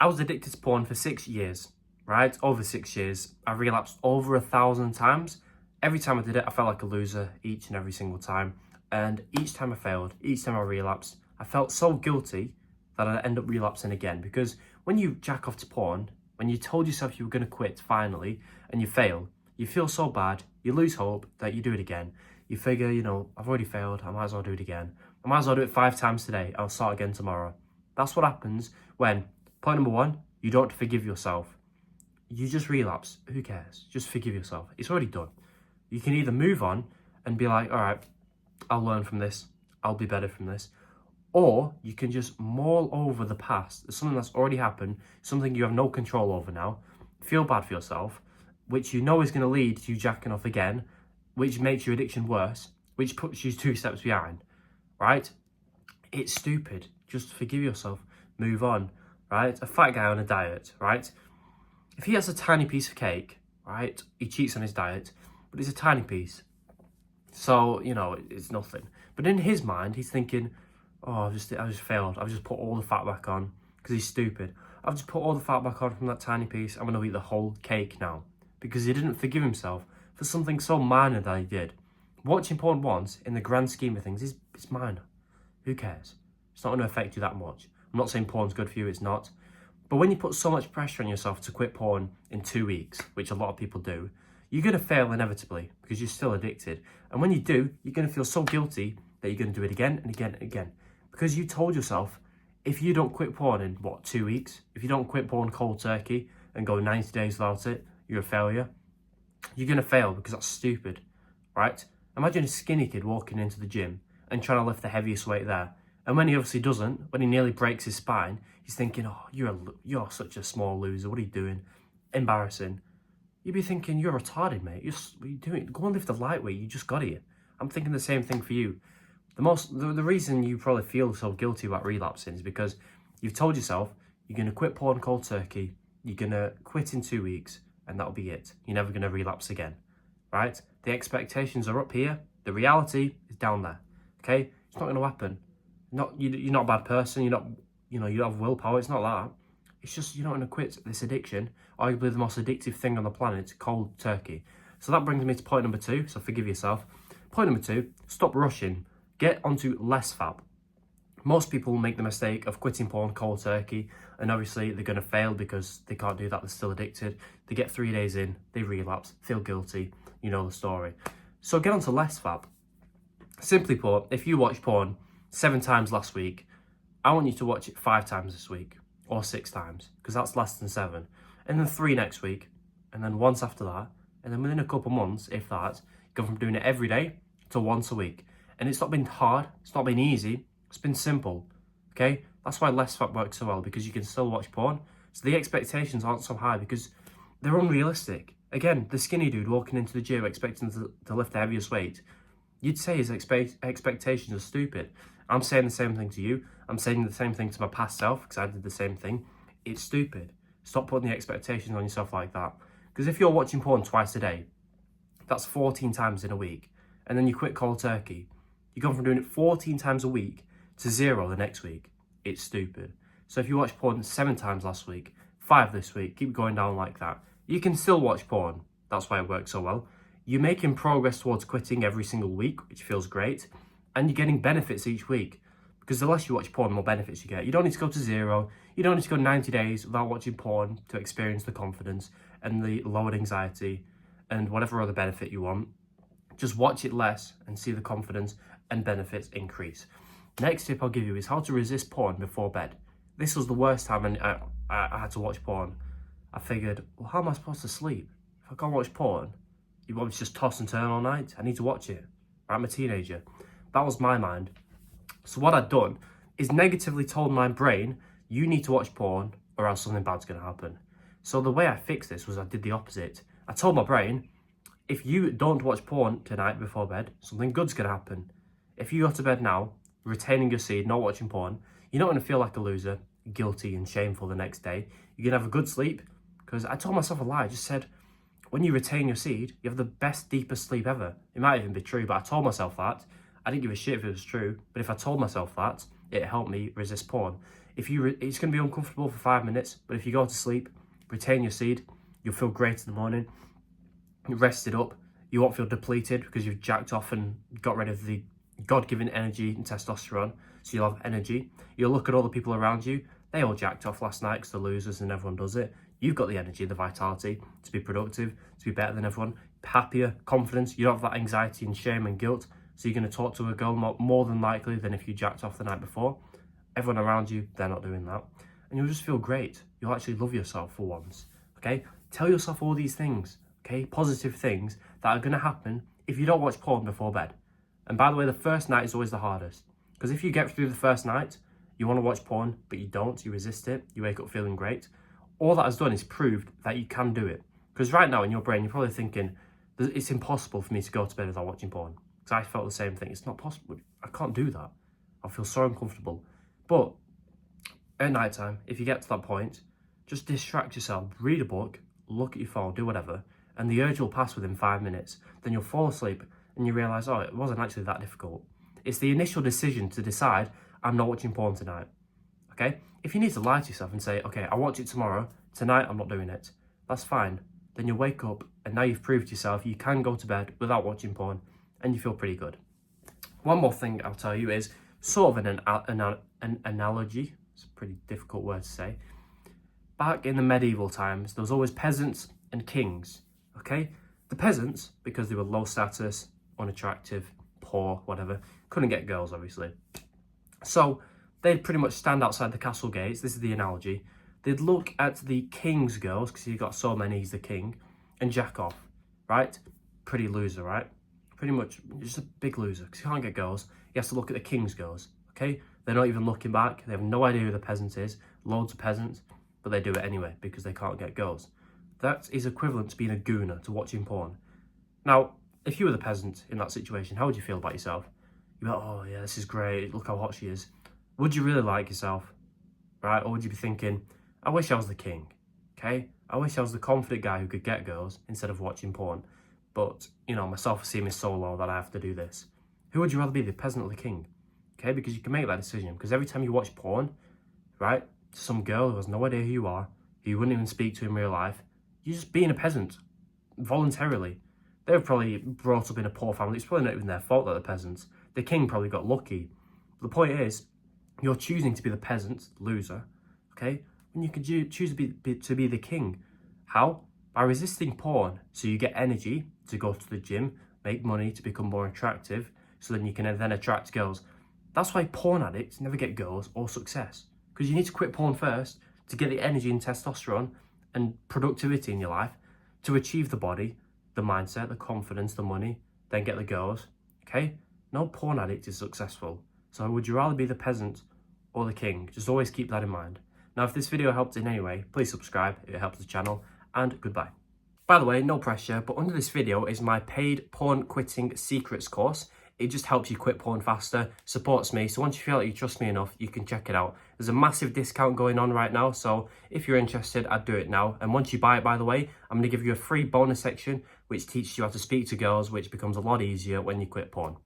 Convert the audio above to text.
I was addicted to porn for 6 years, right? Over 6 years. I relapsed over 1,000 times. Every time I did it, I felt like a loser each and every single time. And each time I failed, each time I relapsed, I felt so guilty that I'd end up relapsing again. Because when you jack off to porn, when you told yourself you were going to quit finally and you fail, you feel so bad, you lose hope that you do it again. You figure, I've already failed, I might as well do it again. I might as well do it 5 times today, I'll start again tomorrow. That's what happens when, point number 1, you don't forgive yourself. You just relapse, who cares? Just forgive yourself, it's already done. You can either move on and be like, all right, I'll learn from this, I'll be better from this. Or you can just mull over the past. It's something that's already happened, something you have no control over now, feel bad for yourself, which you know is going to lead to you jacking off again, which makes your addiction worse, which puts you 2 steps behind, right? It's stupid. Just forgive yourself, move on, right? A fat guy on a diet, right? If he has a tiny piece of cake, right, he cheats on his diet, but it's a tiny piece. So, it's nothing. But in his mind, he's thinking, oh, I just failed. I've just put all the fat back on because he's stupid. I've just put all the fat back on from that tiny piece. I'm going to eat the whole cake now because he didn't forgive himself for something so minor that he did. Watching porn once, in the grand scheme of things, it's minor. Who cares? It's not going to affect you that much. I'm not saying porn's good for you, it's not. But when you put so much pressure on yourself to quit porn in 2 weeks, which a lot of people do, you're going to fail inevitably because you're still addicted. And when you do, you're going to feel so guilty that you're going to do it again and again and again. Because you told yourself, if you don't quit porn in, 2 weeks? If you don't quit porn cold turkey and go 90 days without it, you're a failure. You're going to fail because that's stupid, right? Imagine a skinny kid walking into the gym and trying to lift the heaviest weight there. And when he obviously doesn't, when he nearly breaks his spine, he's thinking, oh, you're such a small loser. What are you doing? Embarrassing. You'd be thinking, you're retarded, mate. What are you doing? Go and lift the lightweight. You just got it. I'm thinking the same thing for you. The reason you probably feel so guilty about relapsing is because you've told yourself you're going to quit porn cold turkey, you're going to quit in 2 weeks, and that'll be it. You're never going to relapse again, right? The expectations are up here. The reality is down there, okay? It's not going to happen. You're not a bad person. You're not, you don't have willpower. It's not that. It's just you're not going to quit this addiction, arguably the most addictive thing on the planet, cold turkey. So that brings me to point number 2. So forgive yourself. Point number 2, stop rushing. Get onto less fab. Most people make the mistake of quitting porn cold turkey, and obviously they're going to fail because they can't do that. They're still addicted. They get 3 days in, they relapse, feel guilty. You know the story. So get onto less fab. Simply put, if you watch porn 7 times last week, I want you to watch it 5 times this week, or 6 times, because that's less than 7. And then 3 next week, and then once after that, and then within a couple months, if that, you go from doing it every day to once a week. And it's not been hard, it's not been easy, it's been simple, okay? That's why less fat works so well, because you can still watch porn. So the expectations aren't so high because they're unrealistic. Again, the skinny dude walking into the gym expecting to lift the heaviest weight, you'd say his expectations are stupid. I'm saying the same thing to you. I'm saying the same thing to my past self because I did the same thing. It's stupid. Stop putting the expectations on yourself like that. Because if you're watching porn twice a day, that's 14 times in a week. And then you quit cold turkey. You go from doing it 14 times a week to 0 the next week. It's stupid. So if you watch porn 7 times last week, 5 this week, keep going down like that. You can still watch porn. That's why it works so well. You're making progress towards quitting every single week, which feels great. And you're getting benefits each week. Because the less you watch porn, the more benefits you get. You don't need to go to 0. You don't need to go 90 days without watching porn to experience the confidence and the lowered anxiety and whatever other benefit you want. Just watch it less and see the confidence and benefits increase. Next tip I'll give you is how to resist porn before bed. This was the worst time I had to watch porn. I figured, well, how am I supposed to sleep? If I can't watch porn, you want me to just toss and turn all night? I need to watch it. I'm a teenager. That was my mind. So what I'd done is negatively told my brain, you need to watch porn or else something bad's going to happen. So the way I fixed this was I did the opposite. I told my brain, if you don't watch porn tonight before bed, something good's going to happen. If you go to bed now, retaining your seed, not watching porn, you're not going to feel like a loser, guilty and shameful the next day. You're going to have a good sleep. Because I told myself a lie. I just said, when you retain your seed, you have the best, deepest sleep ever. It might even be true, but I told myself that. I didn't give a shit if it was true. But if I told myself that, it helped me resist porn. It's going to be uncomfortable for 5 minutes, but if you go to sleep, retain your seed, you'll feel great in the morning. You're rested up. You won't feel depleted because you've jacked off and got rid of the God-given energy and testosterone. So you'll have energy. You'll look at all the people around you. They all jacked off last night because they're losers and everyone does it. You've got the energy, the vitality to be productive, to be better than everyone, happier, confidence. You don't have that anxiety and shame and guilt. So you're going to talk to a girl more than likely than if you jacked off the night before. Everyone around you, they're not doing that. And you'll just feel great. You'll actually love yourself for once. Okay? Tell yourself all these things. Okay? Positive things that are going to happen if you don't watch porn before bed. And by the way, the first night is always the hardest. Because if you get through the first night, you want to watch porn, but you don't, you resist it, you wake up feeling great. All that has done is proved that you can do it. Because right now in your brain, you're probably thinking, it's impossible for me to go to bed without watching porn. Because I felt the same thing. It's not possible. I can't do that. I feel so uncomfortable. But at night time, if you get to that point, just distract yourself, read a book, look at your phone, do whatever, and the urge will pass within 5 minutes. Then you'll fall asleep and you realise, oh, it wasn't actually that difficult. It's the initial decision to decide, I'm not watching porn tonight. Okay? If you need to lie to yourself and say, okay, I'll watch it tomorrow, tonight I'm not doing it, that's fine. Then you wake up and now you've proved to yourself you can go to bed without watching porn and you feel pretty good. One more thing I'll tell you is sort of an analogy. It's a pretty difficult word to say. Back in the medieval times, there was always peasants and kings, okay? The peasants, because they were low status, unattractive, poor, whatever, couldn't get girls, obviously. So they'd pretty much stand outside the castle gates, this is the analogy, they'd look at the king's girls, because you've got so many, he's the king, and jack off, right? Pretty loser, right? Pretty much just a big loser, because he can't get girls, he has to look at the king's girls, okay? They're not even looking back, they have no idea who the peasant is, loads of peasants, but they do it anyway, because they can't get girls. That is equivalent to being a gooner, to watching porn. Now, if you were the peasant in that situation, how would you feel about yourself? You'd be like, oh yeah, this is great, look how hot she is. Would you really like yourself, right? Or would you be thinking, I wish I was the king, okay? I wish I was the confident guy who could get girls instead of watching porn. But, you know, my self-esteem is so low that I have to do this. Who would you rather be, the peasant or the king? Okay, because you can make that decision. Because every time you watch porn, right, some girl who has no idea who you are, who you wouldn't even speak to in real life, you're just being a peasant, voluntarily. They were probably brought up in a poor family. It's probably not even their fault that they're peasants. The king probably got lucky. But the point is, you're choosing to be the peasant, loser, okay? When you can choose to be the king. How? By resisting porn. So you get energy to go to the gym, make money to become more attractive, so then you can then attract girls. That's why porn addicts never get girls or success. Because you need to quit porn first to get the energy and testosterone and productivity in your life to achieve the body, the mindset, the confidence, the money, then get the girls, okay? No porn addict is successful. So would you rather be the peasant or the king? Just always keep that in mind. Now, if this video helped in any way, please subscribe, it helps the channel, and goodbye. By the way, no pressure, but under this video is my paid porn quitting secrets course. It just helps you quit porn faster, supports me, so once you feel like you trust me enough, you can check it out. There's a massive discount going on right now, so if you're interested, I'd do it now. And once you buy it, by the way, I'm going to give you a free bonus section, which teaches you how to speak to girls, which becomes a lot easier when you quit porn.